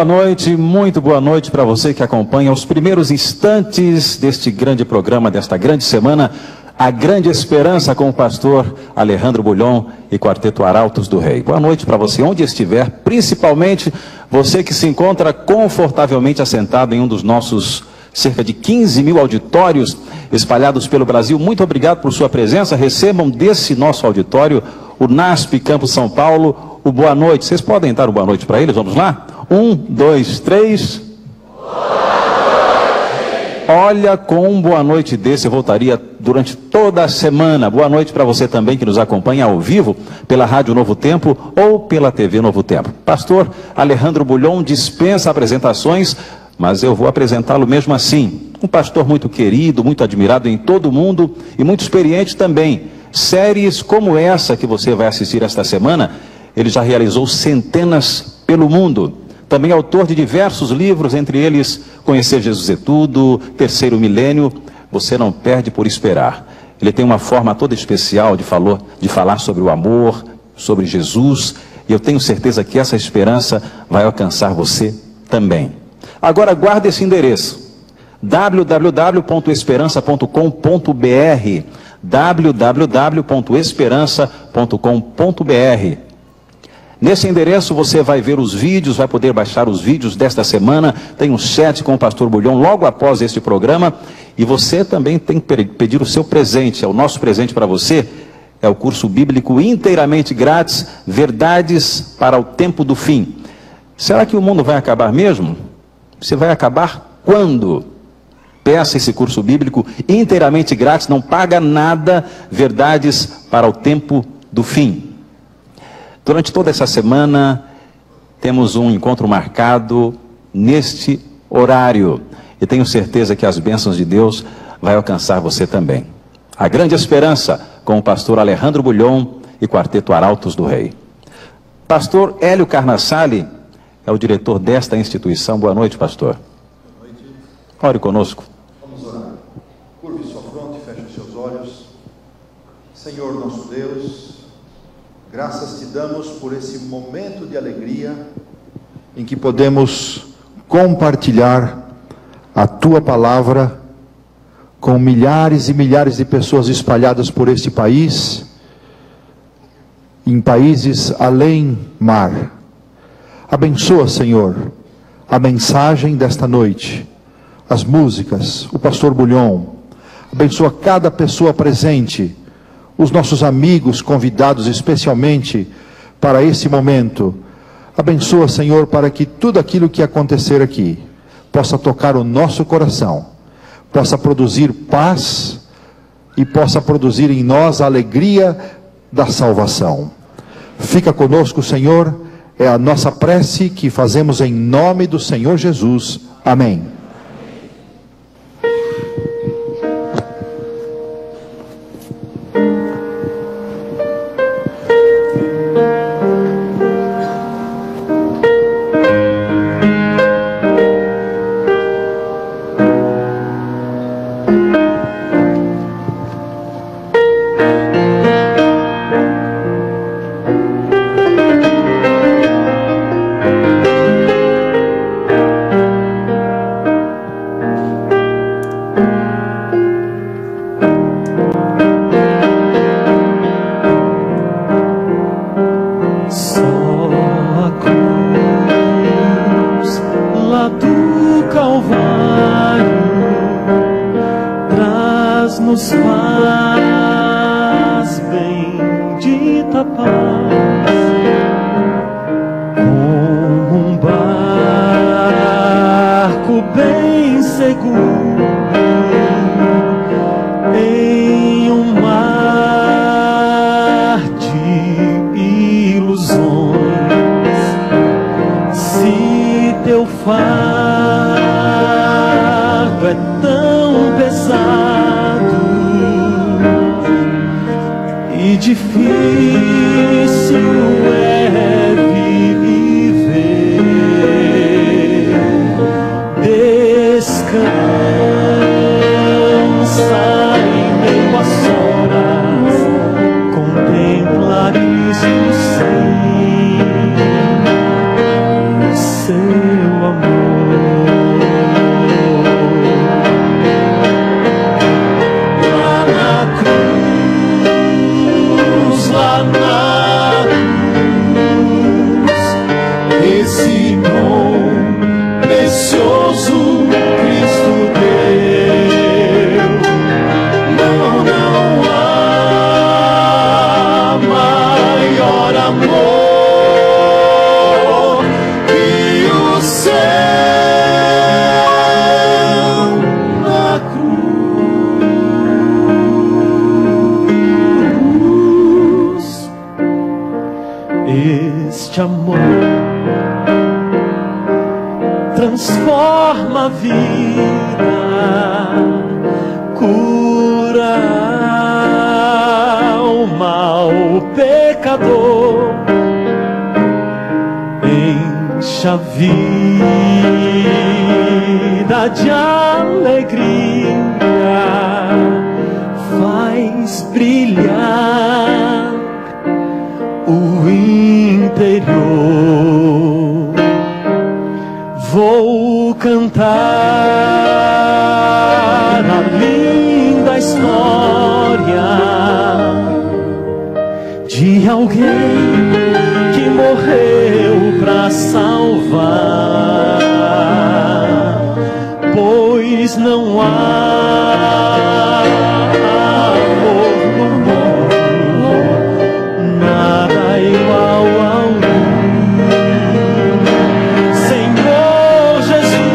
Boa noite, muito boa noite para você que acompanha os primeiros instantes deste grande programa, desta grande semana, A Grande Esperança, com o pastor Alejandro Bulhon e Quarteto Arautos do Rei. Boa noite para você, onde estiver, principalmente você que se encontra confortavelmente assentado em um dos nossos cerca de 15 mil auditórios espalhados pelo Brasil. Muito obrigado por sua presença. Recebam desse nosso auditório o NASP Campus São Paulo, o boa noite. Vocês podem dar o boa noite para eles? Vamos lá? 1, 2, 3. Olha, com um boa noite desse eu voltaria durante toda a semana. Boa noite para você também que nos acompanha ao vivo pela Rádio Novo Tempo ou pela TV Novo Tempo. Pastor Alejandro Bulhon dispensa apresentações, mas eu vou apresentá-lo mesmo assim. Um pastor muito querido, muito admirado em todo o mundo e muito experiente também. Séries como essa que você vai assistir esta semana, ele já realizou centenas pelo mundo. Também autor de diversos livros, entre eles Conhecer Jesus é Tudo, Terceiro Milênio. Você não perde por esperar. Ele tem uma forma toda especial de falar sobre o amor, sobre Jesus, e eu tenho certeza que essa esperança vai alcançar você também. Agora guarde esse endereço: www.esperança.com.br, www.esperança.com.br. Nesse endereço você vai ver os vídeos, vai poder baixar os vídeos desta semana. Tem um chat com o pastor Bulhon logo após este programa. E você também tem que pedir o seu presente. O nosso presente para você é o curso bíblico inteiramente grátis, Verdades para o Tempo do Fim. Será que o mundo vai acabar mesmo? Você vai acabar quando? Peça esse curso bíblico inteiramente grátis, não paga nada, Verdades para o Tempo do Fim. Durante toda essa semana, temos um encontro marcado neste horário. E tenho certeza que as bênçãos de Deus vai alcançar você também. A Grande Esperança, com o pastor Alejandro Bulhon e Quarteto Arautos do Rei. Pastor Hélio Carnassali é o diretor desta instituição. Boa noite, pastor. Boa noite. Ore conosco. Vamos orar. Curve sua fronte, feche os seus olhos. Senhor nosso Deus, Graças te damos por esse momento de alegria em que podemos compartilhar a tua palavra com milhares e milhares de pessoas espalhadas por este país, em países além mar. Abençoa, Senhor, a mensagem desta noite, as músicas, o pastor Bulhon. Abençoa cada pessoa presente, os nossos amigos convidados especialmente para esse momento. Abençoa, Senhor, para que tudo aquilo que acontecer aqui possa tocar o nosso coração, possa produzir paz e possa produzir em nós a alegria da salvação. Fica conosco, Senhor, é a nossa prece que fazemos em nome do Senhor Jesus. Amém. Este amor transforma a vida, cura a alma, o pecador, enche a vida de alegria, faz brilhar o interior. Vou cantar a linda história de alguém que morreu pra salvar, pois não há amor no mundo, nada igual ao Senhor Jesus.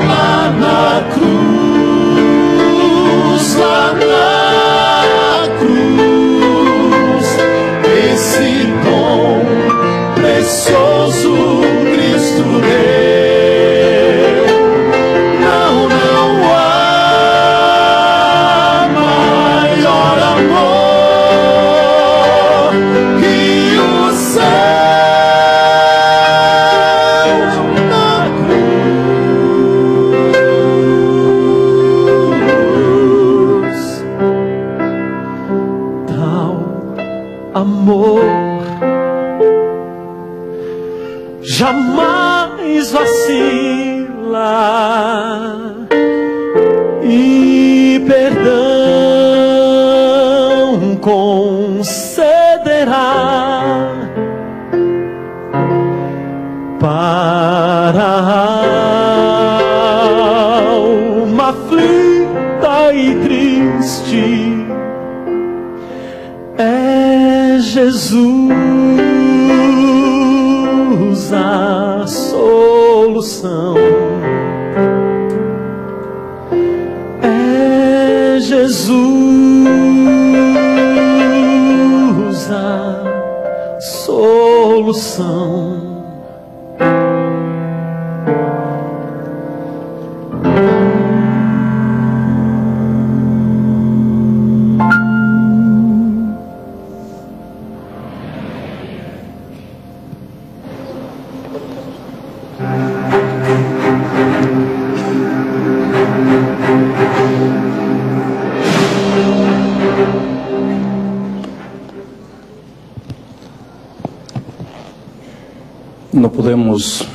Lá na cruz, esse dom precioso amor jamais vacila e perdão concederá para a alma aflita e triste. É Jesus a solução. É Jesus a solução. Não podemos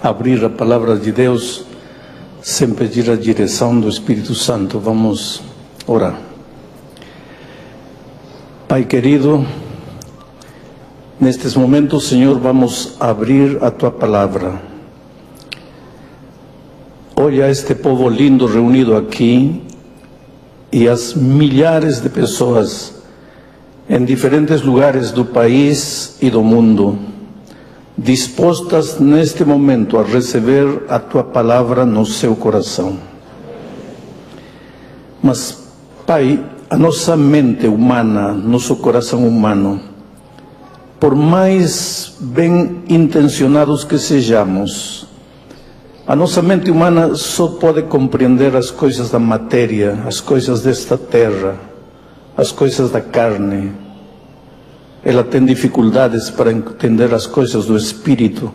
abrir a palavra de Deus sem pedir a direção do Espírito Santo. Vamos orar. Pai querido, nestes momentos, Senhor, vamos abrir a Tua palavra. Olha este povo lindo reunido aqui e as milhares de pessoas em diferentes lugares do país e do mundo, dispostas neste momento a receber a Tua palavra no seu coração. Mas, Pai, a nossa mente humana, nosso coração humano, por mais bem intencionados que sejamos, a nossa mente humana só pode compreender as coisas da matéria, as coisas desta terra, as coisas da carne. Ela tem dificuldades para entender as coisas do Espírito.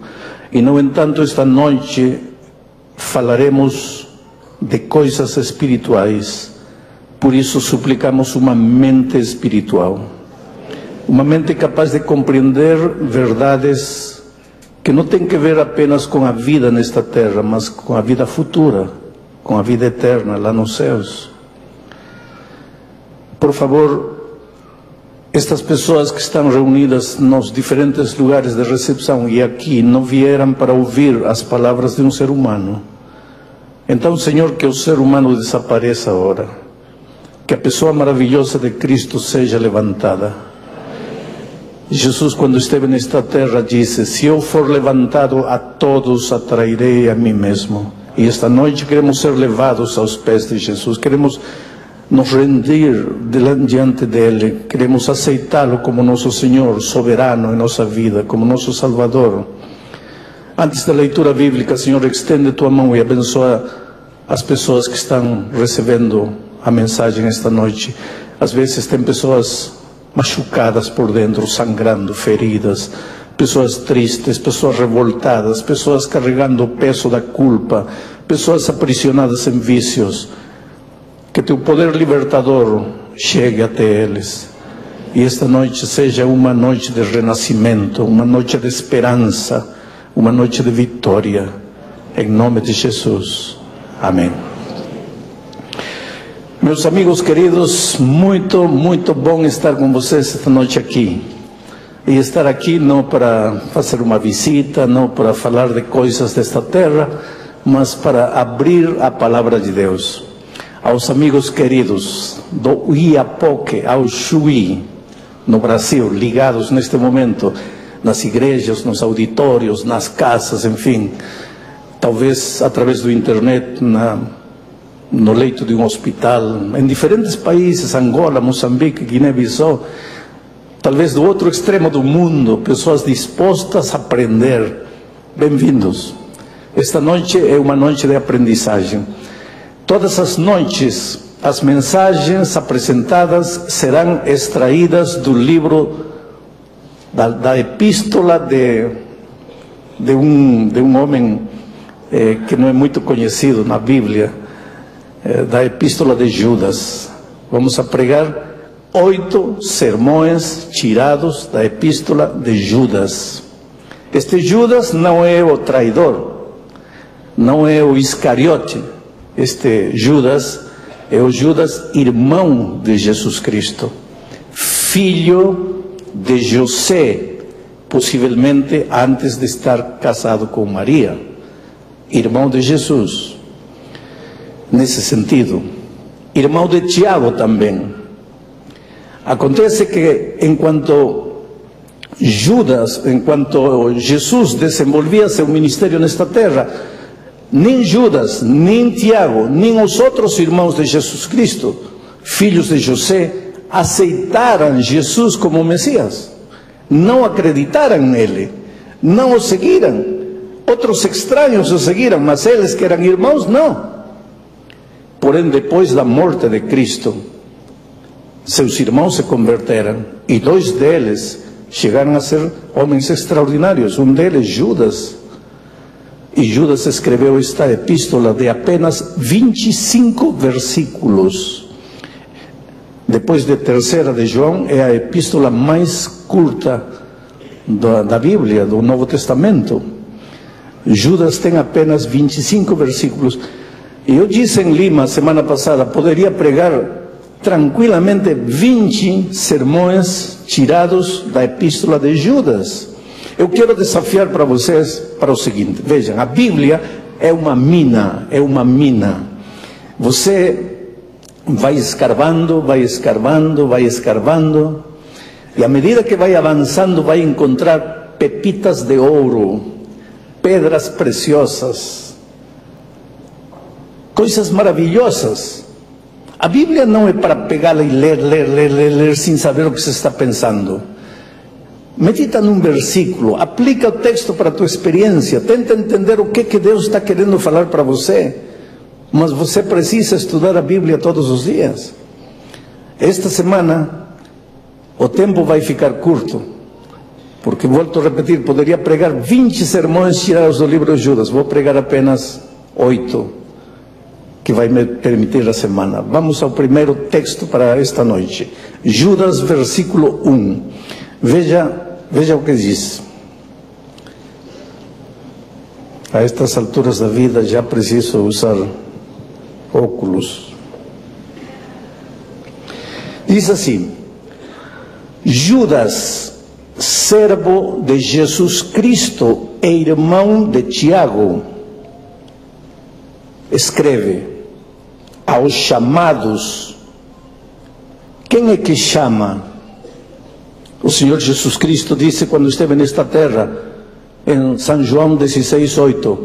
E, no entanto, esta noite falaremos de coisas espirituais. Por isso, suplicamos uma mente espiritual. Uma mente capaz de compreender verdades que não tem que ver apenas com a vida nesta terra, mas com a vida futura, com a vida eterna lá nos céus. Por favor, estas pessoas que estão reunidas nos diferentes lugares de recepção e aqui não vieram para ouvir as palavras de um ser humano. Então, Senhor, que o ser humano desapareça agora. Que a pessoa maravilhosa de Cristo seja levantada. Jesus, quando esteve nesta terra, disse: se eu for levantado, a todos atrairei a mim mesmo. E esta noite queremos ser levados aos pés de Jesus. Queremos nos rendir diante dele, queremos aceitá-lo como nosso Senhor soberano em nossa vida, como nosso Salvador. Antes da leitura bíblica, Senhor, estende tua mão e abençoa as pessoas que estão recebendo a mensagem esta noite. Às vezes tem pessoas machucadas por dentro, sangrando, feridas, pessoas tristes, pessoas revoltadas, pessoas carregando o peso da culpa, pessoas aprisionadas em vícios. Que teu poder libertador chegue até eles. E esta noite seja uma noite de renascimento, uma noite de esperança, uma noite de vitória. Em nome de Jesus. Amém. Meus amigos queridos, muito, muito bom estar com vocês esta noite aqui. E estar aqui não para fazer uma visita, não para falar de coisas desta terra, mas para abrir a palavra de Deus. Aos amigos queridos do Iapoque, ao Chuí, no Brasil, ligados neste momento nas igrejas, nos auditórios, nas casas, enfim, talvez através do internet, no leito de um hospital, em diferentes países, Angola, Moçambique, Guiné-Bissau, talvez do outro extremo do mundo, pessoas dispostas a aprender. Bem-vindos. Esta noite é uma noite de aprendizagem. Todas as noites, as mensagens apresentadas serão extraídas do livro, da epístola de um homem que não é muito conhecido na Bíblia, da epístola de Judas. Vamos a pregar 8 sermões tirados da epístola de Judas. Este Judas não é o traidor, não é o Iscariote. Este Judas é o Judas, irmão de Jesus Cristo, filho de José, possivelmente antes de estar casado com Maria, irmão de Jesus. Nesse sentido, irmão de Tiago também. Acontece que enquanto Jesus desenvolvia seu ministério nesta terra, nem Judas, nem Tiago, nem os outros irmãos de Jesus Cristo, filhos de José, aceitaram Jesus como Messias. Não acreditaram nele, não o seguiram. Outros estranhos o seguiram, mas eles que eram irmãos, não. Porém, depois da morte de Cristo, seus irmãos se converteram, e 2 deles chegaram a ser homens extraordinários. Um deles, Judas. E Judas escreveu esta epístola de apenas 25 versículos. Depois de terceira de João, é a epístola mais curta da Bíblia, do Novo Testamento. Judas tem apenas 25 versículos. E eu disse em Lima, semana passada, poderia pregar tranquilamente 20 sermões tirados da epístola de Judas. Eu quero desafiar para vocês para o seguinte: vejam, a Bíblia é uma mina, Você vai escarbando, e à medida que vai avançando, vai encontrar pepitas de ouro, pedras preciosas, coisas maravilhosas. A Bíblia não é para pegá-la e ler sem saber o que se está pensando. Medita num versículo, aplica o texto para a tua experiência, tenta entender o que Deus está querendo falar para você. Mas você precisa estudar a Bíblia todos os dias. Esta semana, o tempo vai ficar curto, porque, volto a repetir, poderia pregar 20 sermões tirados do livro de Judas. Vou pregar apenas 8. Que vai me permitir a semana. Vamos ao primeiro texto para esta noite. Judas, versículo 1. Veja o que diz. A estas alturas da vida já preciso usar óculos. Diz assim: Judas, servo de Jesus Cristo e irmão de Tiago, escreve aos chamados. Quem é que chama? O Senhor Jesus Cristo disse quando esteve nesta terra, em São João 16:8,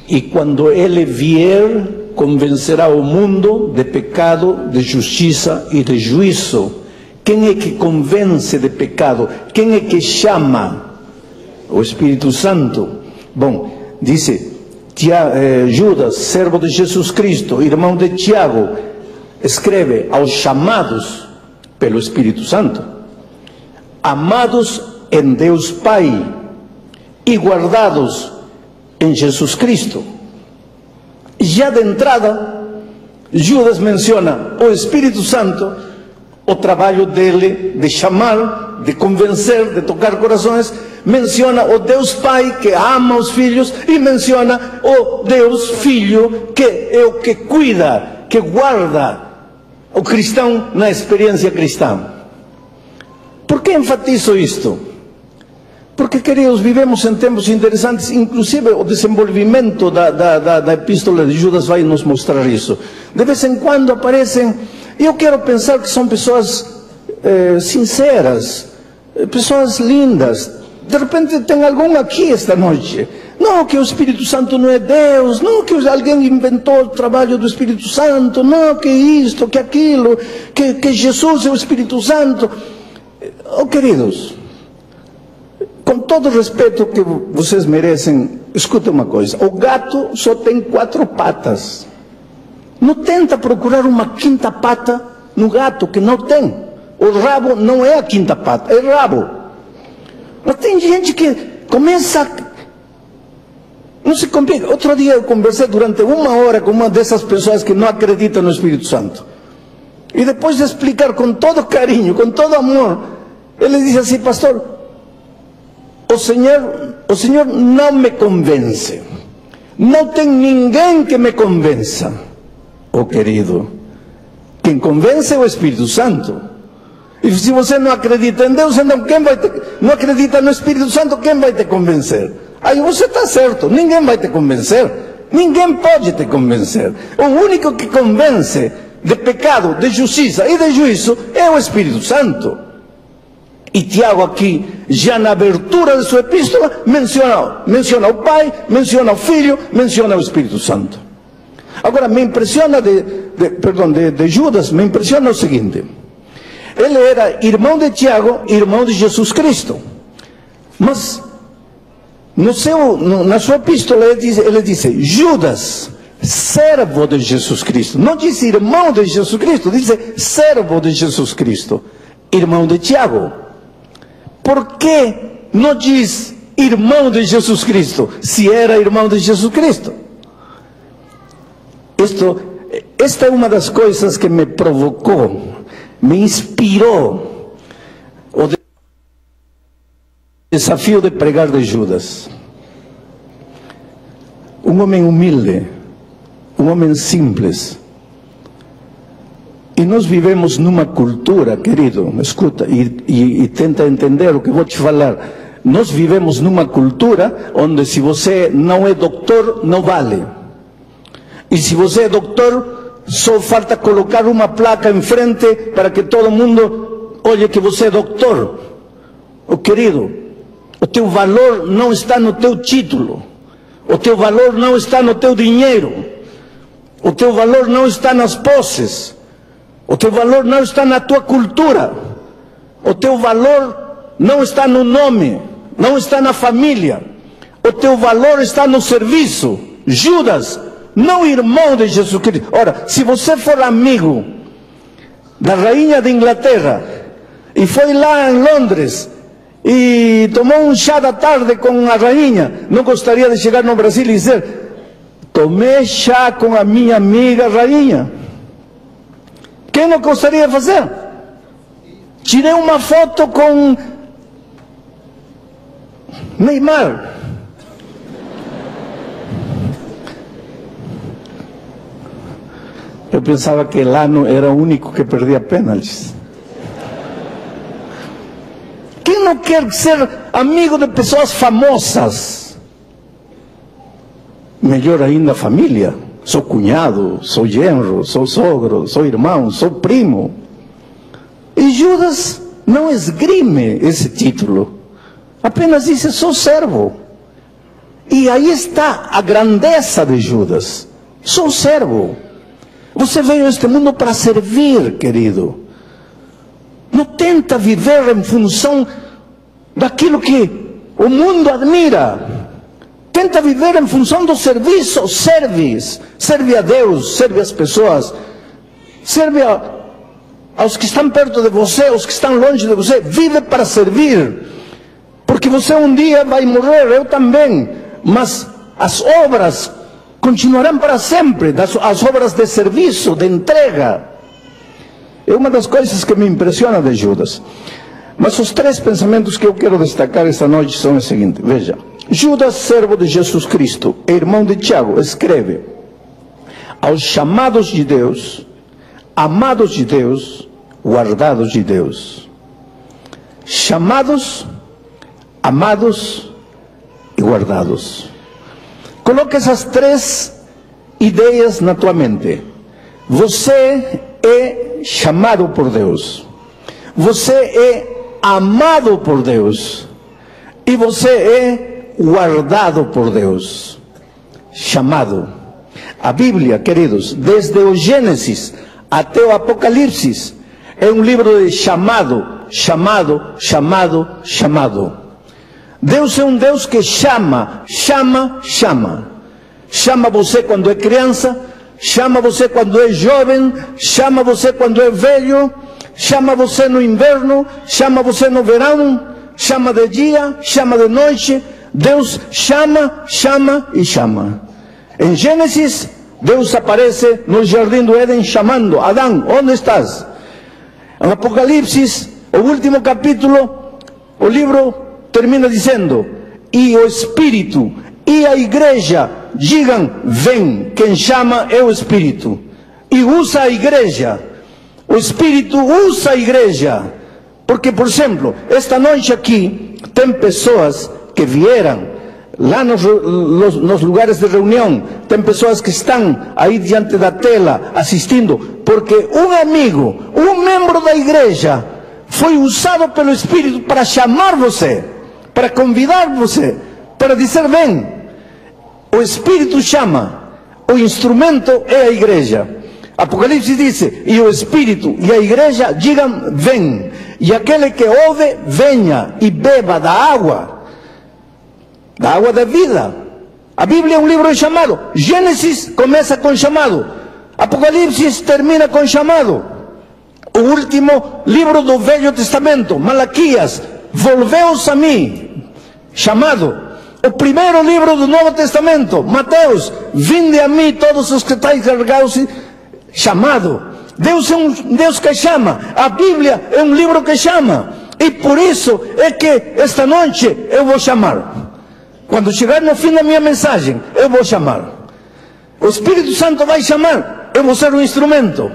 e quando Ele vier, convencerá o mundo de pecado, de justiça e de juízo. Quem é que convence de pecado? Quem é que chama? O Espírito Santo. Bom, disse Judas, servo de Jesus Cristo, irmão de Tiago, escreve aos chamados pelo Espírito Santo, amados em Deus Pai e guardados em Jesus Cristo. Já de entrada, Judas menciona o Espírito Santo, o trabalho dele de chamar, de convencer, de tocar corações. Menciona o Deus Pai que ama os filhos, e menciona o Deus Filho que é o que cuida, que guarda o cristão na experiência cristã. Por que enfatizo isto? Porque, queridos, vivemos em tempos interessantes, inclusive o desenvolvimento da epístola de Judas vai nos mostrar isso. De vez em quando aparecem, e eu quero pensar que são pessoas sinceras, pessoas lindas. De repente tem algum aqui esta noite. Não que o Espírito Santo não é Deus, não que alguém inventou o trabalho do Espírito Santo, não que isto, que aquilo, que Jesus é o Espírito Santo. Oh, queridos, com todo o respeito que vocês merecem, escuta uma coisa: o gato só tem 4 patas. Não tenta procurar uma quinta pata no gato, que não tem. O rabo não é a quinta pata, é rabo. Mas tem gente que começa, não se complica. Outro dia eu conversei durante 1 hora com uma dessas pessoas que não acreditam no Espírito Santo. E depois de explicar com todo carinho, com todo amor, ele disse assim: pastor, o Senhor não me convence. Não tem ninguém que me convença. Oh querido, quem convence é o Espírito Santo. E se você não acredita em Deus, então não acredita no Espírito Santo, quem vai te convencer? Aí você está certo, ninguém vai te convencer. Ninguém pode te convencer. O único que convence de pecado, de justiça e de juízo é o Espírito Santo. E Tiago aqui, já na abertura de sua epístola, menciona o Pai, menciona o Filho, menciona o Espírito Santo. Agora, me impressiona de Judas, me impressiona o seguinte: ele era irmão de Tiago, irmão de Jesus Cristo. Mas, na sua epístola, ele diz Judas, servo de Jesus Cristo. Não diz irmão de Jesus Cristo, diz servo de Jesus Cristo, irmão de Tiago. Por que não diz irmão de Jesus Cristo, se era irmão de Jesus Cristo? Esta é uma das coisas que me provocou, me inspirou o desafio de pregar de Judas. Um homem humilde, um homem simples. E nós vivemos numa cultura, querido, escuta, e tenta entender o que vou te falar. Nós vivemos numa cultura onde se você não é doutor, não vale. E se você é doutor, só falta colocar uma placa em frente para que todo mundo olhe que você é doutor. Oh, querido, o teu valor não está no teu título. O teu valor não está no teu dinheiro. O teu valor não está nas posses. O teu valor não está na tua cultura. O teu valor não está no nome, não está na família. O teu valor está no serviço. Judas, não irmão de Jesus Cristo. Ora, se você for amigo da rainha de Inglaterra e foi lá em Londres e tomou um chá da tarde com a rainha, não gostaria de chegar no Brasil e dizer: tomei chá com a minha amiga rainha? Quem não gostaria de fazer? Tirei uma foto com Neymar. Eu pensava que Elano era o único que perdia pênaltis. Quem não quer ser amigo de pessoas famosas? Melhor ainda, família. Sou cunhado, sou genro, sou sogro, sou irmão, sou primo. E Judas não esgrime esse título. Apenas disse: sou servo. E aí está a grandeza de Judas. Sou servo. Você veio a este mundo para servir, querido. Não tenta viver em função daquilo que o mundo admira. Tenta viver em função do serviço. Serve a Deus, serve as pessoas, serve aos que estão perto de você, aos que estão longe de você. Vive para servir, porque você um dia vai morrer, eu também, mas as obras continuarão para sempre, as obras de serviço, de entrega. É uma das coisas que me impressiona de Judas. Mas os três pensamentos que eu quero destacar esta noite são os seguintes. Veja, Judas, servo de Jesus Cristo, irmão de Tiago, escreve aos chamados de Deus, amados de Deus, guardados de Deus. Chamados, amados e guardados. Coloque essas três ideias na tua mente. Você é chamado por Deus. Você é amado por Deus. E você é guardado por Deus. Chamado. A Bíblia, queridos, desde o Gênesis até o Apocalipse, é um livro de chamado, chamado, chamado, chamado. Deus é um Deus que chama, chama, chama. Chama você quando é criança, chama você quando é jovem, chama você quando é velho, chama você no inverno, chama você no verão, chama de dia, chama de noite. Deus chama, chama e chama. Em Gênesis, Deus aparece no jardim do Éden chamando: Adão, onde estás? Em Apocalipse, o último capítulo, o livro termina dizendo: e o Espírito e a igreja digam, vem. Quem chama é o Espírito. E usa a igreja. O Espírito usa a igreja. Porque, por exemplo, esta noite aqui, tem pessoas que vieram lá nos lugares de reunião, tem pessoas que estão aí diante da tela assistindo, porque um amigo, um membro da igreja, foi usado pelo Espírito para chamar você, para convidar você, para dizer vem. O Espírito chama, o instrumento é a igreja. Apocalipse diz: e o Espírito e a igreja digam vem, e aquele que ouve venha e beba da água da vida. A Bíblia é um livro de chamado. Gênesis começa com chamado, Apocalipse termina com chamado. O último livro do Velho Testamento, Malaquias: volveos a mim, chamado. O primeiro livro do Novo Testamento, Mateus: vinde a mim todos os que estáis carregados, chamado. Deus é um Deus que chama. A Bíblia é um livro que chama. E por isso é que esta noite eu vou chamar. Quando chegar no fim da minha mensagem, eu vou chamar. O Espírito Santo vai chamar, eu vou ser um instrumento.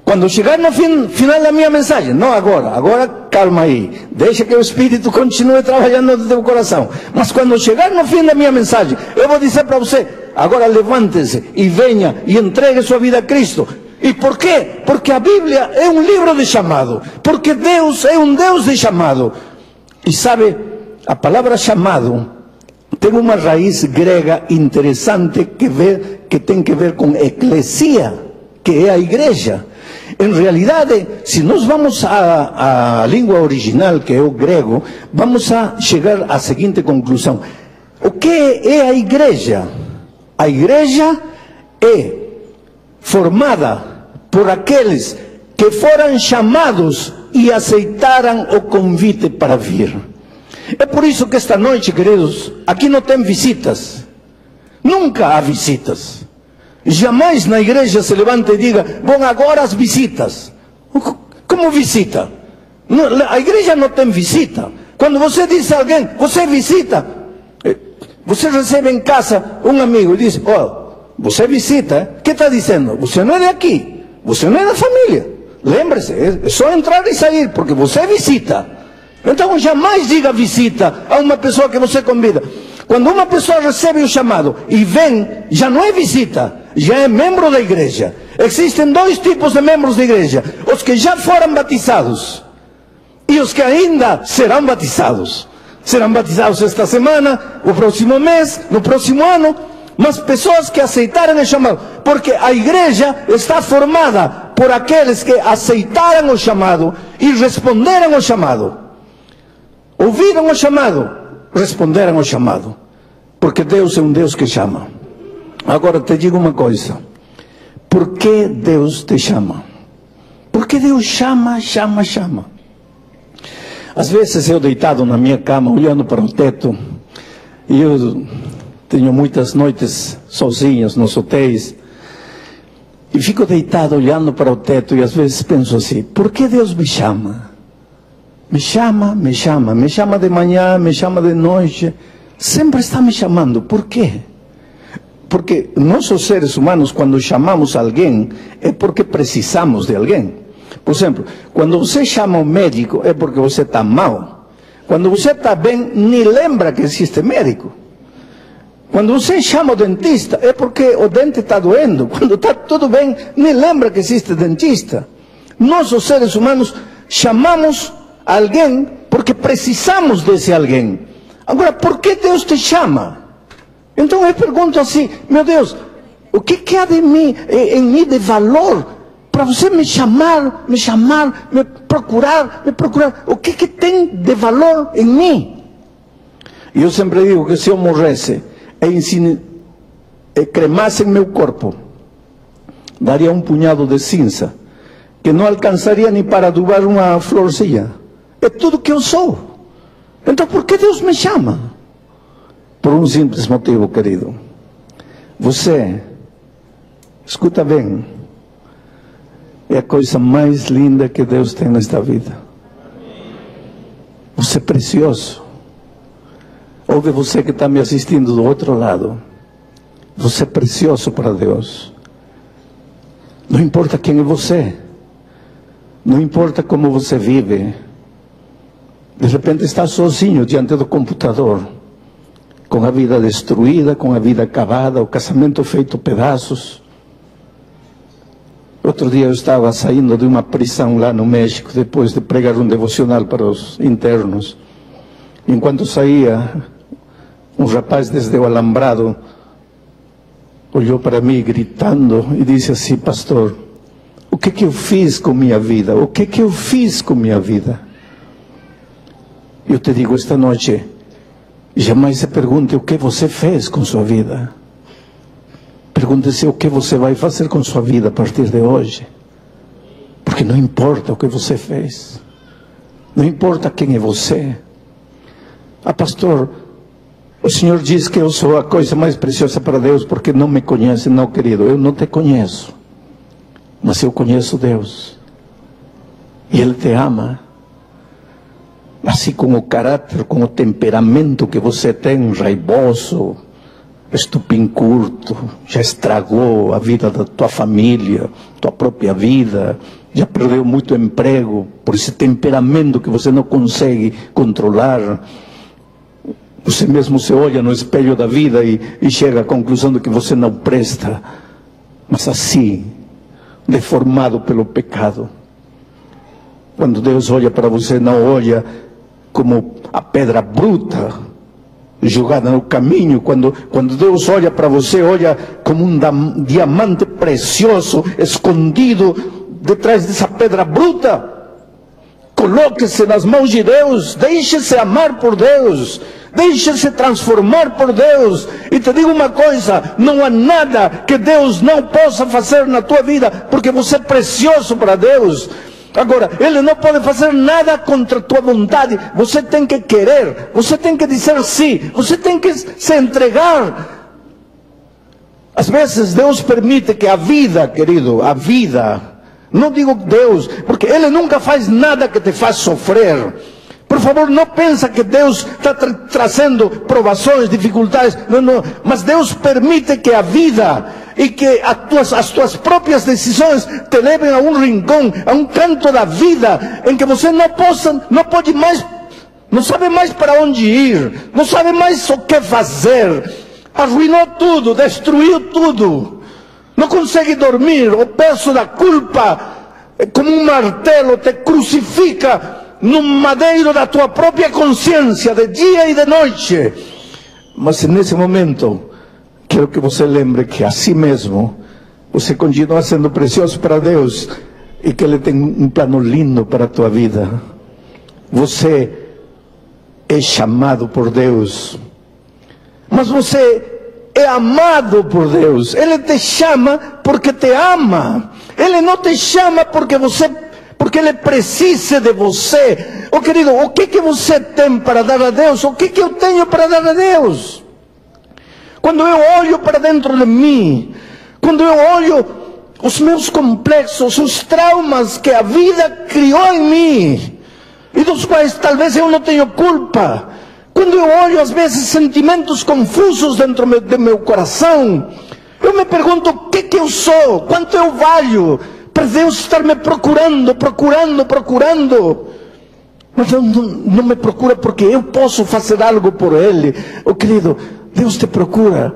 Quando chegar no final da minha mensagem, não agora calma aí, deixa que o Espírito continue trabalhando no teu coração. Mas quando chegar no fim da minha mensagem, eu vou dizer para você: agora levante-se e venha e entregue sua vida a Cristo. E por quê? Porque a Bíblia é um livro de chamado, porque Deus é um Deus de chamado. E sabe, a palavra chamado tem uma raiz grega interessante que tem que ver com eclesia, que é a igreja. Em realidade, se nós vamos à língua original, que é o grego, vamos a chegar à seguinte conclusão: o que é a igreja? A igreja é formada por aqueles que foram chamados e aceitaram o convite para vir. É por isso que esta noite, queridos, aqui não tem visitas. Nunca há visitas. Jamais na igreja se levanta e diga: bom, agora as visitas. Como visita? A igreja não tem visita. Quando você diz a alguém: você visita, você recebe em casa um amigo e diz: você visita, o que está dizendo? Você não é de aqui, você não é da família. Lembre-se, é só entrar e sair, porque você visita. Então jamais diga visita a uma pessoa que você convida. Quando uma pessoa recebe o chamado e vem, já não é visita, já é membro da igreja. Existem dois tipos de membros da igreja: os que já foram batizados e os que ainda serão batizados. Serão batizados esta semana, o próximo mês, no próximo ano. Mas pessoas que aceitaram o chamado, porque a igreja está formada por aqueles que aceitaram o chamado e responderam ao chamado. Ouviram o chamado, responderam ao chamado, porque Deus é um Deus que chama. Agora te digo uma coisa: por que Deus te chama? Porque Deus chama. Às vezes eu deitado na minha cama, olhando para o teto, e eu tenho muitas noites sozinhos nos hotéis, e fico deitado olhando para o teto, e às vezes penso assim: por que Deus me chama? Me chama de manhã, me chama de noite, sempre está me chamando. Por quê? Porque nós, os seres humanos, quando chamamos alguém, é porque precisamos de alguém. Por exemplo, quando você chama um médico, é porque você está mal. Quando você está bem, nem lembra que existe médico. Quando você chama o dentista, é porque o dente está doendo. Quando está tudo bem, nem lembra que existe dentista. Nós, os seres humanos, chamamos alguém porque precisamos desse alguém. Agora, por que Deus te chama? Então eu pergunto assim: meu Deus, o que há de mim, em mim de valor para você me chamar, me procurar? O que tem de valor em mim? E eu sempre digo que se eu morresse e cremasse meu corpo, daria um punhado de cinza que não alcançaria nem para adubar uma florzinha. É tudo que eu sou. Então por que Deus me chama? Por um simples motivo, querido: você Escuta bem, é a coisa mais linda que Deus tem nesta vida. Você é precioso. Ouve você que está me assistindo do outro lado. Você é precioso para Deus. Não importa quem é você. Não importa como você vive. De repente está sozinho diante do computador, com a vida destruída, com a vida acabada, o casamento feito pedaços. Outro dia eu estava saindo de uma prisão lá no México, depois de pregar um devocional para os internos. Enquanto saía, um rapaz desde o alambrado olhou para mim gritando e disse assim: pastor, o que eu fiz com minha vida? O que eu fiz com minha vida? Eu te digo esta noite, jamais se pergunte o que você fez com sua vida. Pergunte-se o que você vai fazer com sua vida a partir de hoje. Porque não importa o que você fez. Não importa quem é você. Ah, pastor, o Senhor diz que eu sou a coisa mais preciosa para Deus porque não me conhece. Não, querido, eu não te conheço. Mas eu conheço Deus. E Ele te ama. Assim com o caráter, com o temperamento que você tem, raivoso, estupim-curto, já estragou a vida da tua família, tua própria vida, já perdeu muito emprego por esse temperamento que você não consegue controlar. Você mesmo se olha no espelho da vida e chega à conclusão de que você não presta, mas assim, deformado pelo pecado. Quando Deus olha para você, não olha como a pedra bruta jogada no caminho. Quando Deus olha para você, olha como um diamante precioso escondido detrás dessa pedra bruta. Coloque-se nas mãos de Deus, deixe-se amar por Deus, deixe-se transformar por Deus. E te digo uma coisa, não há nada que Deus não possa fazer na tua vida, porque você é precioso para Deus. Agora, Ele não pode fazer nada contra a tua vontade. Você tem que querer, você tem que dizer sim, você tem que se entregar. Às vezes Deus permite que a vida, querido, a vida, não digo Deus, porque Ele nunca faz nada que te faz sofrer. Por favor, não pensa que Deus está trazendo provações, dificuldades. Não, não. Mas Deus permite que a vida e que as tuas próprias decisões te levem a um rincão, a um canto da vida, em que você não pode mais, não sabe mais para onde ir, não sabe mais o que fazer. Arruinou tudo, destruiu tudo. Não consegue dormir. O peso da culpa, como um martelo, te crucifica no madeiro da tua própria consciência, de dia e de noite. Mas nesse momento, quero que você lembre que assim mesmo, você continua sendo precioso para Deus e que Ele tem um plano lindo para a tua vida. Você é chamado por Deus, mas você é amado por Deus. Ele te chama porque te ama. Ele não te chama porque Ele precisa de você. Oh, querido, o que você tem para dar a Deus? O que eu tenho para dar a Deus? Quando eu olho para dentro de mim, quando eu olho os meus complexos, os traumas que a vida criou em mim, e dos quais talvez eu não tenho culpa, quando eu olho às vezes sentimentos confusos dentro do meu coração, eu me pergunto o que eu sou, quanto eu valho, para Deus estar me procurando. Mas não me procura porque eu posso fazer algo por Ele. Oh, querido, Deus te procura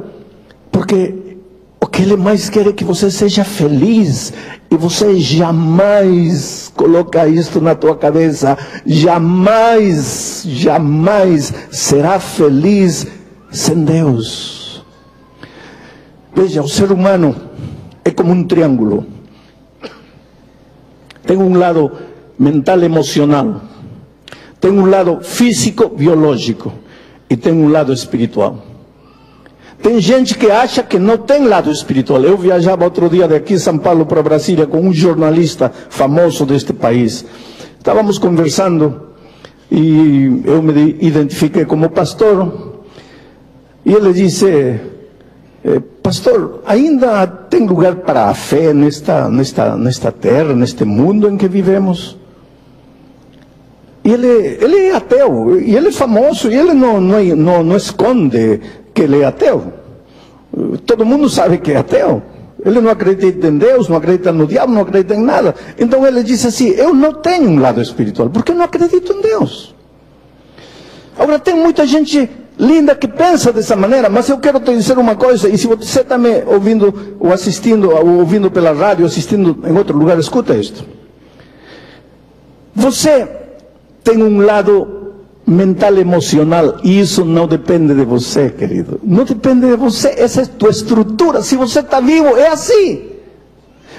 porque o que Ele mais quer é que você seja feliz. E você jamais coloca isto na tua cabeça. Jamais será feliz sem Deus. Veja, o ser humano é como um triângulo. Tem um lado mental, emocional. Tem um lado físico, biológico. E tem um lado espiritual. Tem gente que acha que não tem lado espiritual. Eu viajava outro dia daqui, São Paulo, para Brasília, com um jornalista famoso deste país. Estávamos conversando e eu me identifiquei como pastor. E ele disse: pastor, ainda tem lugar para a fé nesta terra, neste mundo em que vivemos? E ele é ateu, e ele é famoso, e ele não esconde que ele é ateu. Todo mundo sabe que é ateu. Ele não acredita em Deus, não acredita no diabo, não acredita em nada. Então ele diz assim: eu não tenho um lado espiritual, porque eu não acredito em Deus. Agora, tem muita gente linda que pensa dessa maneira, mas eu quero te dizer uma coisa, e se você está me ouvindo ou assistindo, ou ouvindo pela rádio, assistindo em outro lugar, escuta isto. Você tem um lado mental, emocional, e isso não depende de você, querido. Não depende de você, essa é a tua estrutura. Se você está vivo, é assim.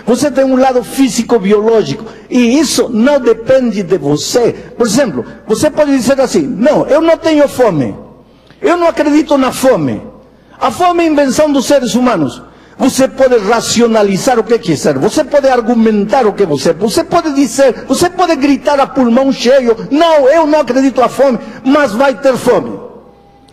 Você tem um lado físico, biológico, e isso não depende de você. Por exemplo, você pode dizer assim: não, eu não tenho fome, eu não acredito na fome. A fome é invenção dos seres humanos. Você pode racionalizar o que quiser, você pode argumentar o que você pode dizer, você pode gritar a pulmão cheio: não, eu não acredito na fome, mas vai ter fome.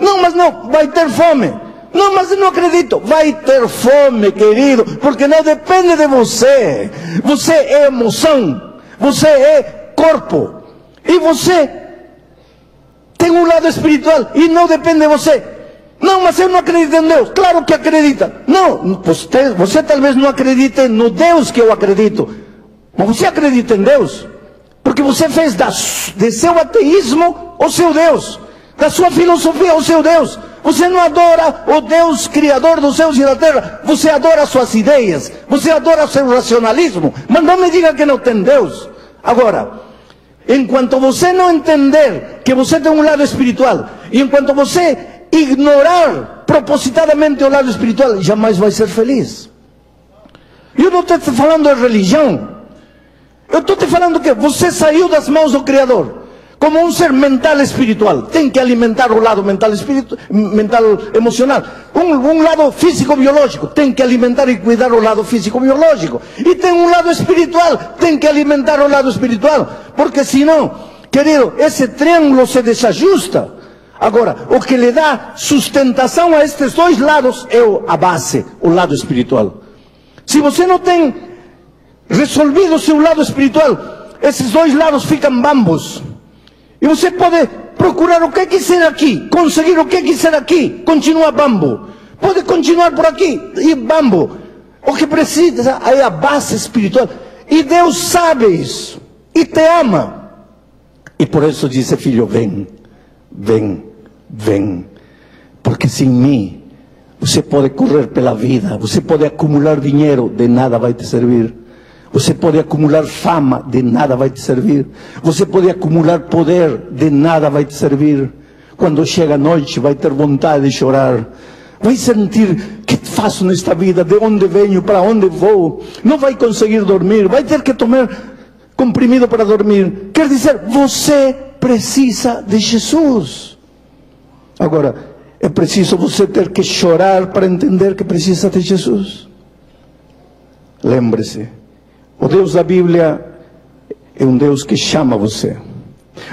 Não, mas não, vai ter fome. Não, mas eu não acredito. Vai ter fome, querido, porque não depende de você. Você é emoção, você é corpo, e você tem um lado espiritual, e não depende de você. Não, mas eu não acredito em Deus. Claro que acredita. Não, você talvez não acredite no Deus que eu acredito, mas você acredita em Deus, porque você fez de seu ateísmo o seu Deus, da sua filosofia o seu Deus. Você não adora o Deus criador dos céus e da terra, você adora suas ideias, você adora seu racionalismo, mas não me diga que não tem Deus. Agora, enquanto você não entender que você tem um lado espiritual, e enquanto você ignorar propositadamente o lado espiritual, jamais vai ser feliz. Eu não estou te falando de religião, eu estou te falando que você saiu das mãos do Criador como um ser mental espiritual. Tem que alimentar o lado mental emocional. Um lado físico biológico, tem que alimentar e cuidar o lado físico biológico. E tem um lado espiritual, tem que alimentar o lado espiritual, porque senão, querido, esse triângulo se desajusta. Agora, o que lhe dá sustentação a estes dois lados é a base, o lado espiritual. Se você não tem resolvido o seu lado espiritual, esses dois lados ficam bambos. E você pode procurar o que quiser aqui, conseguir o que quiser aqui, continua bambo. Pode continuar por aqui, e bambo. O que precisa é a base espiritual. E Deus sabe isso, e te ama. E por isso disse: filho, vem, vem, vem. Porque sem mim, você pode correr pela vida, você pode acumular dinheiro, de nada vai te servir. Você pode acumular fama, de nada vai te servir. Você pode acumular poder, de nada vai te servir. Quando chega a noite, vai ter vontade de chorar. Vai sentir: que faço nesta vida? De onde venho? Para onde vou? Não vai conseguir dormir. Vai ter que tomar comprimido para dormir. Quer dizer, você precisa de Jesus. Agora, é preciso você ter que chorar para entender que precisa de Jesus. Lembre-se, o Deus da Bíblia é um Deus que chama você.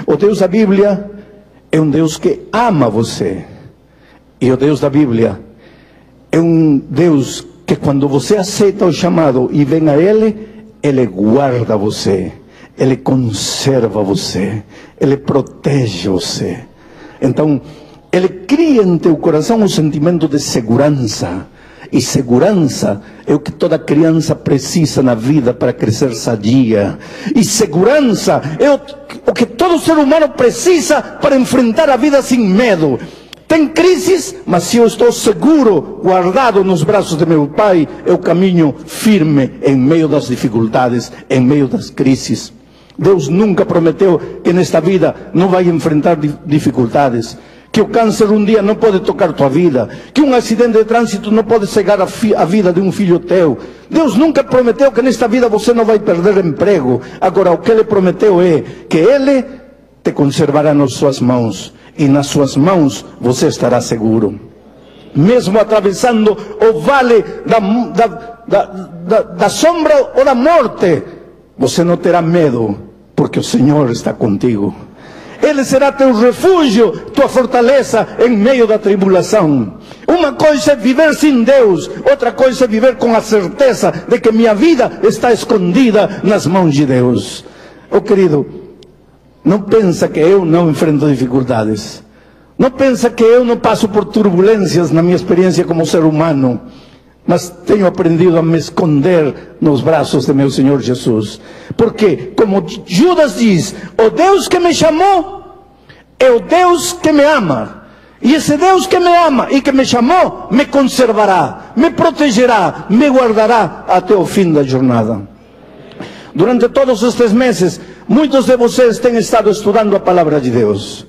O Deus da Bíblia é um Deus que ama você. E o Deus da Bíblia é um Deus que, quando você aceita o chamado e vem a Ele, Ele guarda você, Ele conserva você, Ele protege você. Então, Ele cria em teu coração um sentimento de segurança. E segurança é o que toda criança precisa na vida para crescer sadia. E segurança é o que todo ser humano precisa para enfrentar a vida sem medo. Tem crises, mas se eu estou seguro, guardado nos braços de meu Pai, eu caminho firme em meio das dificuldades, em meio das crises. Deus nunca prometeu que nesta vida não vai enfrentar dificuldades. Que o câncer um dia não pode tocar tua vida, que um acidente de trânsito não pode cegar a vida de um filho teu. Deus nunca prometeu que nesta vida você não vai perder emprego. Agora, o que Ele prometeu é que Ele te conservará nas suas mãos, e nas suas mãos você estará seguro. Mesmo atravessando o vale da sombra ou da morte, você não terá medo, porque o Senhor está contigo. Ele será teu refúgio, tua fortaleza em meio da tribulação. Uma coisa é viver sem Deus, outra coisa é viver com a certeza de que minha vida está escondida nas mãos de Deus. Oh querido, não pensa que eu não enfrento dificuldades. Não pensa que eu não passo por turbulências na minha experiência como ser humano. Mas tenho aprendido a me esconder nos braços de meu Senhor Jesus. Porque, como Judas diz, o Deus que me chamou é o Deus que me ama. E esse Deus que me ama e que me chamou, me conservará, me protegerá, me guardará até o fim da jornada. Durante todos estes meses, muitos de vocês têm estado estudando a palavra de Deus.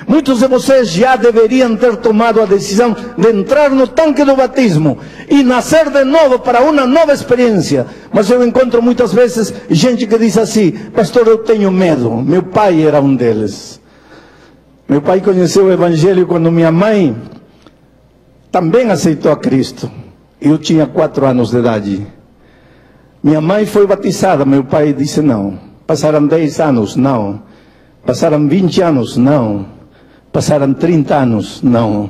Muitos de vocês já deveriam ter tomado a decisão de entrar no tanque do batismo e nascer de novo para uma nova experiência. Mas eu encontro muitas vezes gente que diz assim: pastor, eu tenho medo. Meu pai era um deles. Meu pai conheceu o Evangelho quando minha mãe também aceitou a Cristo. Eu tinha 4 anos de idade. Minha mãe foi batizada, meu pai disse não. Passaram 10 anos, não. Passaram 20 anos, não. Passaram 30 anos, não.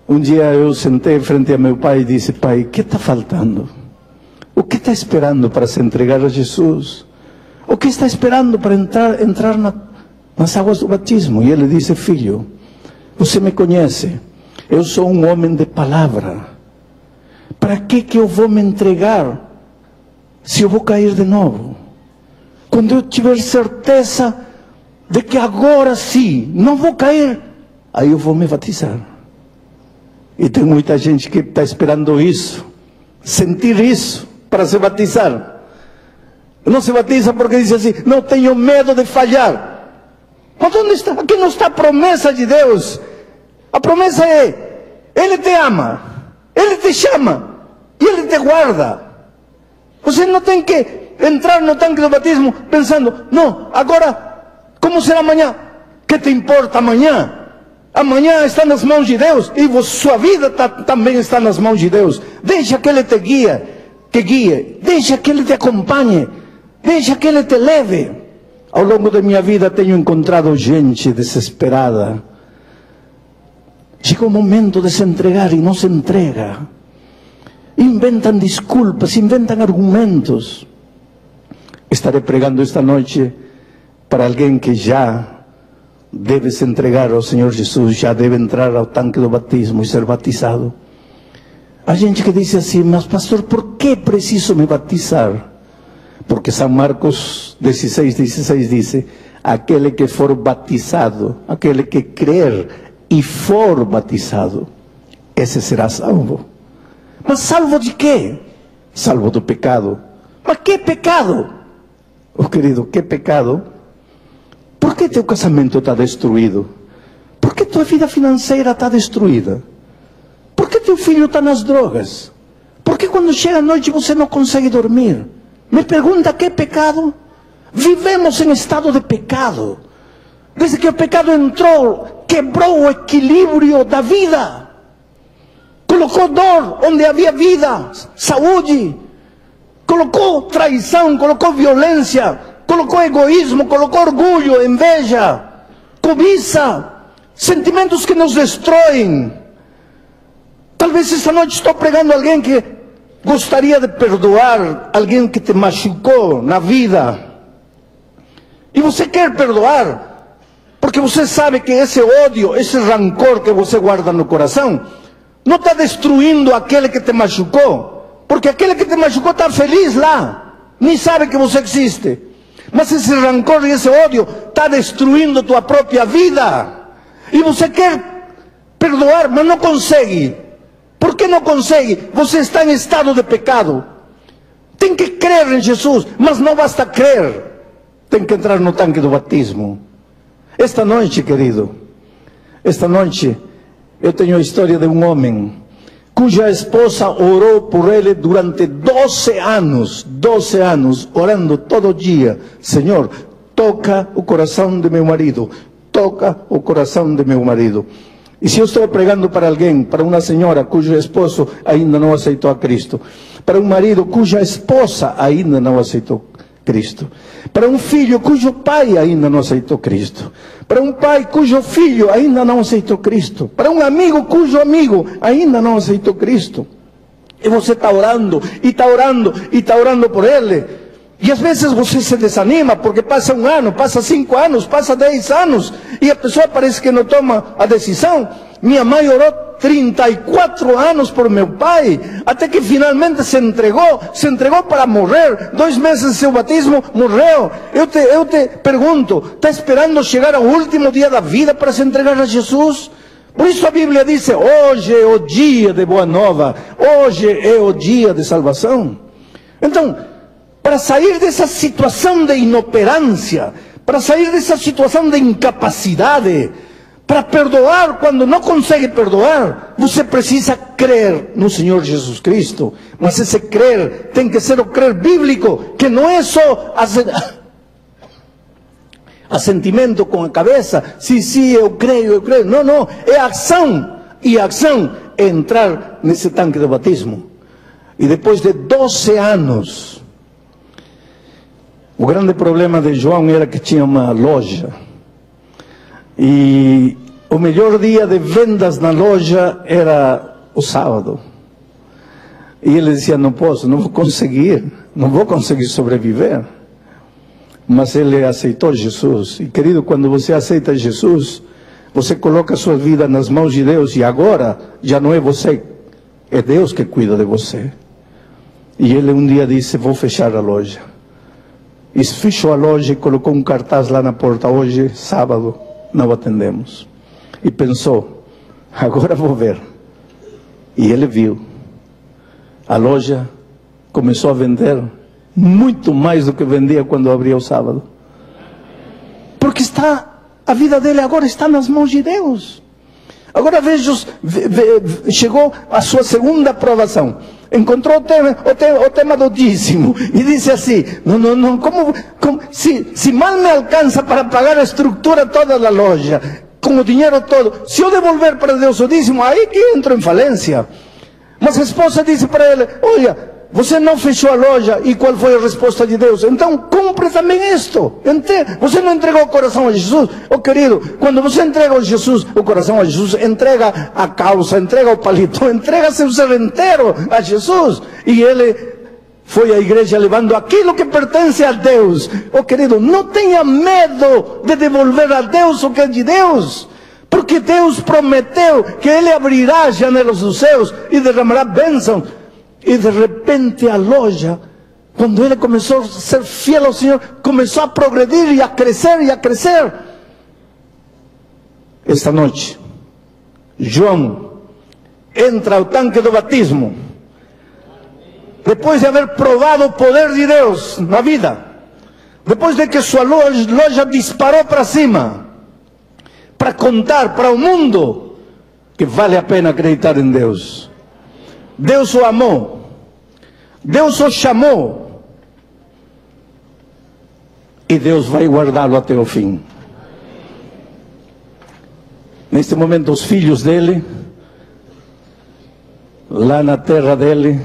Um dia eu sentei frente a meu pai e disse: pai, o que está faltando? O que está esperando para se entregar a Jesus? O que está esperando para entrar nas águas do batismo? E ele disse: filho, você me conhece, eu sou um homem de palavra. Para que eu vou me entregar se eu vou cair de novo? Quando eu tiver certeza de que agora sim não vou cair, aí eu vou me batizar. E tem muita gente que está esperando isso, sentir isso para se batizar. Não se batiza porque diz assim: não, tenho medo de falhar. Mas onde está? Aqui não está a promessa de Deus. A promessa é: Ele te ama, Ele te chama e Ele te guarda. Você não tem que entrar no tanque do batismo pensando: não, agora como será amanhã? Que te importa amanhã? Amanhã está nas mãos de Deus e sua vida também está nas mãos de Deus. Deixa que Ele te guie, deixa que Ele te acompanhe, deixa que Ele te leve. Ao longo da minha vida tenho encontrado gente desesperada. Chega o momento de se entregar e não se entrega. Inventam desculpas, inventam argumentos. Estarei pregando esta noite para alguém que já deve se entregar ao Senhor Jesus, já deve entrar ao tanque do batismo e ser batizado. Há gente que diz assim: mas pastor, por que preciso me batizar? Porque São Marcos 16:16 diz: aquele que for batizado, aquele que crer e for batizado, esse será salvo. Mas salvo de quê? Salvo do pecado. Mas que pecado? Oh querido, que pecado? Por que teu casamento está destruído? Por que tua vida financeira está destruída? Por que teu filho está nas drogas? Por que quando chega a noite você não consegue dormir? Me pergunta: que pecado? Vivemos em estado de pecado. Desde que o pecado entrou, quebrou o equilíbrio da vida. Colocou dor onde havia vida, saúde. Colocou traição, colocou violência, colocou egoísmo, colocou orgulho, inveja, cobiça, sentimentos que nos destroem. Talvez esta noite estou pregando a alguém que gostaria de perdoar alguém que te machucou na vida. E você quer perdoar, porque você sabe que esse ódio, esse rancor que você guarda no coração, não está destruindo aquele que te machucou, porque aquele que te machucou está feliz lá, nem sabe que você existe. Mas esse rancor e esse ódio está destruindo tua própria vida. E você quer perdoar, mas não consegue. Por que não consegue? Você está em estado de pecado. Tem que crer em Jesus, mas não basta crer. Tem que entrar no tanque do batismo. Esta noite, querido, esta noite eu tenho a história de um homem cuja esposa orou por ele durante 12 anos, orando todo dia: Senhor, toca o coração de meu marido, toca o coração de meu marido. E se eu estou pregando para alguém, para uma senhora cujo esposo ainda não aceitou a Cristo, para um marido cuja esposa ainda não aceitou Cristo. Para um filho cujo pai ainda não aceitou Cristo. Para um pai cujo filho ainda não aceitou Cristo. Para um amigo cujo amigo ainda não aceitou Cristo. E você está orando, e está orando, e está orando por ele. E às vezes você se desanima, porque passa 1 ano, passa 5 anos, passa 10 anos, e a pessoa parece que não toma a decisão. Minha mãe orou 34 anos por meu pai, até que finalmente se entregou para morrer. 2 meses de seu batismo, morreu. Eu te pergunto, está esperando chegar ao último dia da vida para se entregar a Jesus? Por isso a Bíblia diz, hoje é o dia de boa nova, hoje é o dia de salvação. Então, para sair dessa situação de inoperância, para sair dessa situação de incapacidade, para perdoar quando não consegue perdoar, você precisa crer no Senhor Jesus Cristo. Mas esse crer tem que ser o crer bíblico, que não é só assentimento com a cabeça, sim, eu creio. Não, é ação. E a ação é entrar nesse tanque de batismo. E depois de 12 anos, o grande problema de João era que tinha uma loja. E o melhor dia de vendas na loja era o sábado. E ele dizia, não vou conseguir sobreviver. Mas ele aceitou Jesus. E querido, quando você aceita Jesus, você coloca a sua vida nas mãos de Deus. E agora, já não é você, é Deus que cuida de você. E ele um dia disse, vou fechar a loja. E fechou a loja e colocou um cartaz lá na porta, hoje, sábado, não atendemos. E pensou, agora vou ver. E ele viu. A loja começou a vender muito mais do que vendia quando abria o sábado. Porque a vida dele agora está nas mãos de Deus. Agora chegou a sua segunda aprovação. Encontrou o tema do dízimo. E disse assim, não, se mal me alcança para pagar a estrutura toda da loja, com o dinheiro todo, se eu devolver para Deus o dízimo, aí que entro em falência. Mas a esposa disse para ele, olha, você não fechou a loja. E qual foi a resposta de Deus? Então cumpre também isto. Você não entregou o coração a Jesus? Querido, quando você entrega o coração a Jesus, entrega a calça, entrega o paletó, entrega seu ser inteiro a Jesus. E ele foi à igreja levando aquilo que pertence a Deus. Querido, não tenha medo de devolver a Deus o que é de Deus. Porque Deus prometeu que Ele abrirá as janelas dos céus e derramará bênção. E de repente a loja, quando ele começou a ser fiel ao Senhor, começou a progredir e a crescer e a crescer. Esta noite, João entra ao tanque do batismo, depois de haver provado o poder de Deus na vida, depois de que sua loja disparou para cima, para contar para o mundo que vale a pena acreditar em Deus. Deus o amou, Deus o chamou, e Deus vai guardá-lo até o fim. Neste momento, os filhos dele, lá na terra dele,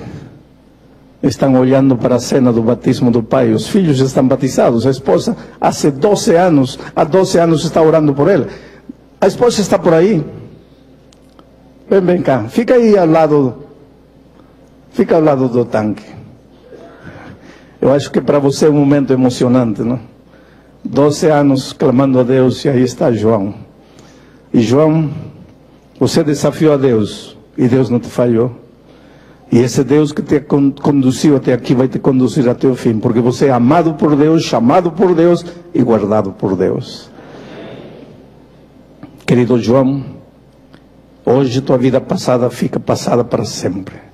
estão olhando para a cena do batismo do pai. Os filhos estão batizados. A esposa, há 12 anos está orando por ele. A esposa está por aí. Vem cá, fica aí ao lado do tanque. Eu acho que para você é um momento emocionante, não? 12 anos clamando a Deus, e aí está João. E João, você desafiou a Deus, e Deus não te falhou. E esse Deus que te conduziu até aqui vai te conduzir até o fim, porque você é amado por Deus, chamado por Deus e guardado por Deus. Querido João, hoje tua vida passada fica passada para sempre.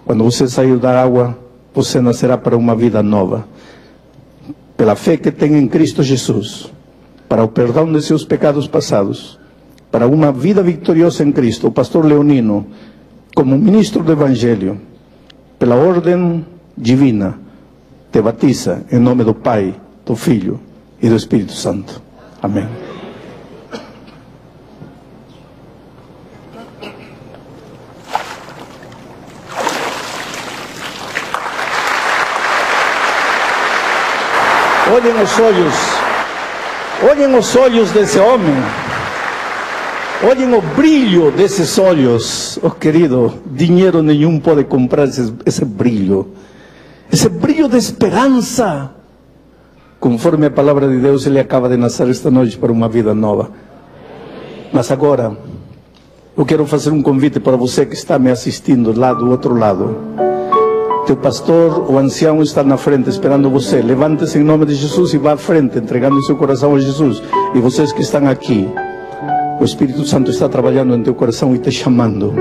Quando você sair da água, você nascerá para uma vida nova. Pela fé que tem em Cristo Jesus, para o perdão de seus pecados passados, para uma vida vitoriosa em Cristo. O pastor Leonino, como ministro do Evangelho, pela ordem divina, te batiza em nome do Pai, do Filho e do Espírito Santo. Amém. olhem os olhos desse homem, olhem o brilho desses olhos. Oh, querido, dinheiro nenhum pode comprar esse brilho de esperança. Conforme a palavra de Deus, ele acaba de nascer esta noite para uma vida nova. Mas agora, eu quero fazer um convite para você que está me assistindo lá do outro lado. Teu pastor, o ancião, está na frente esperando você. Levante-se em nome de Jesus e vá à frente, entregando seu coração a Jesus. E vocês que estão aqui, o Espírito Santo está trabalhando em teu coração e te chamando.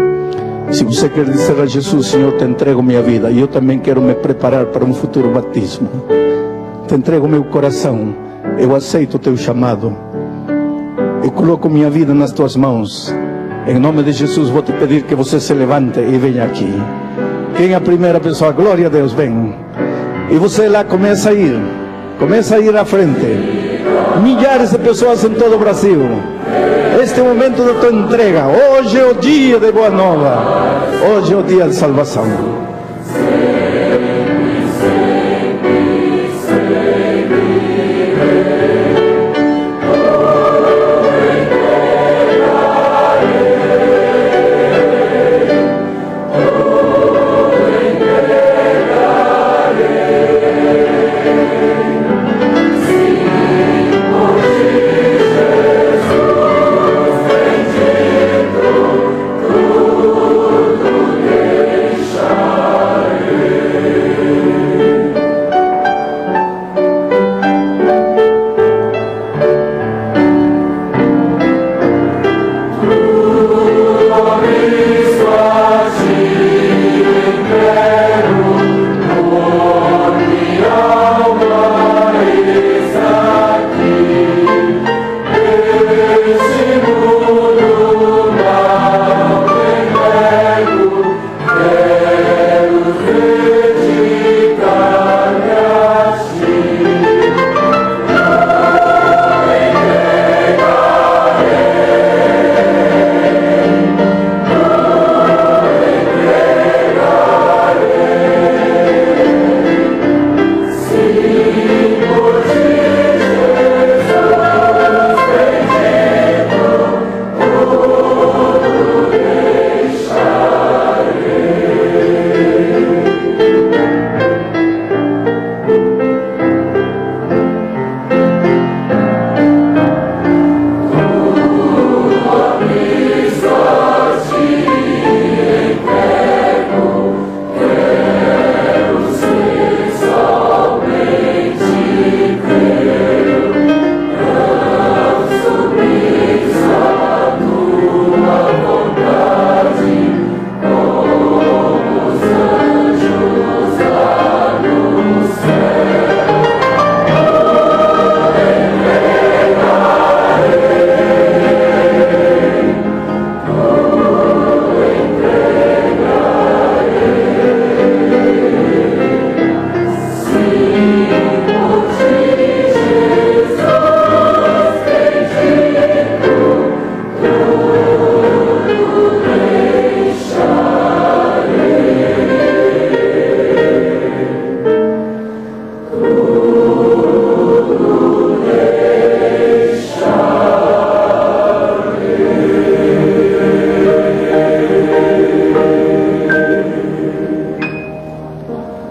Se você quer dizer a Jesus: Senhor, te entrego minha vida, e eu também quero me preparar para um futuro batismo. Te entrego meu coração, eu aceito o teu chamado, eu coloco minha vida nas tuas mãos. Em nome de Jesus vou te pedir que você se levante e venha aqui. Quem é a primeira pessoa? Glória a Deus, vem. E você lá começa a ir à frente. Milhares de pessoas em todo o Brasil. Este é o momento da tua entrega. Hoje é o dia de boa nova. Hoje é o dia de salvação.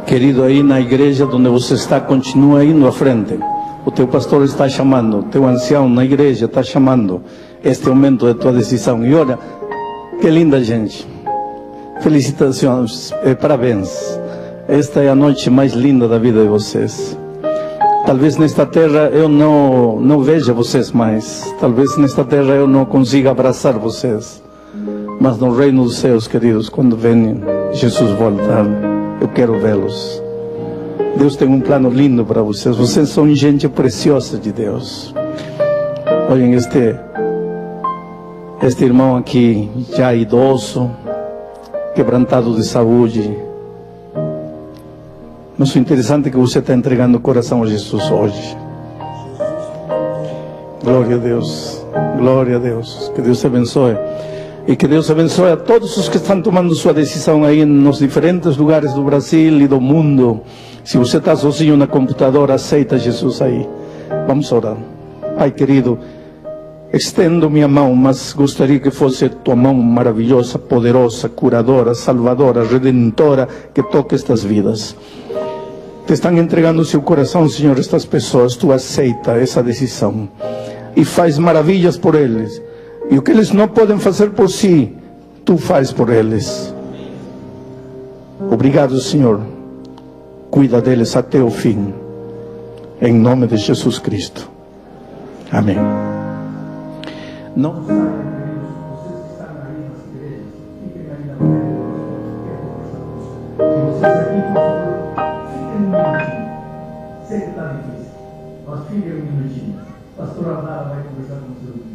Querido, aí na igreja onde você está, continua indo à frente. O teu pastor está chamando, o teu ancião na igreja está chamando. Este é o momento de tua decisão. E olha, que linda gente. Felicitações, parabéns. Esta é a noite mais linda da vida de vocês. Talvez nesta terra eu não veja vocês mais. Talvez nesta terra eu não consiga abraçar vocês. Mas no reino dos céus, queridos, quando vem Jesus voltar, eu quero vê-los. Deus tem um plano lindo para vocês. Vocês são gente preciosa de Deus. Olhem este irmão aqui, já idoso, quebrantado de saúde. Mas o interessante é que você está entregando o coração a Jesus hoje. Glória a Deus. Glória a Deus. Que Deus te abençoe. E que Deus abençoe a todos os que estão tomando sua decisão aí nos diferentes lugares do Brasil e do mundo. Se você está sozinho na computadora, aceita Jesus aí. Vamos orar. Pai querido, estendo minha mão, mas gostaria que fosse tua mão maravilhosa, poderosa, curadora, salvadora, redentora, que toque estas vidas. Te estão entregando seu coração, Senhor, estas pessoas. Tu aceita essa decisão e faz maravilhas por eles. E o que eles não podem fazer por si, tu faz por eles. Obrigado, Senhor. Cuida deles até o fim. Em nome de Jesus Cristo. Amém. Não. Sei que está difícil, mas fique um minutinho. Pastor Amara vai conversar com o seu.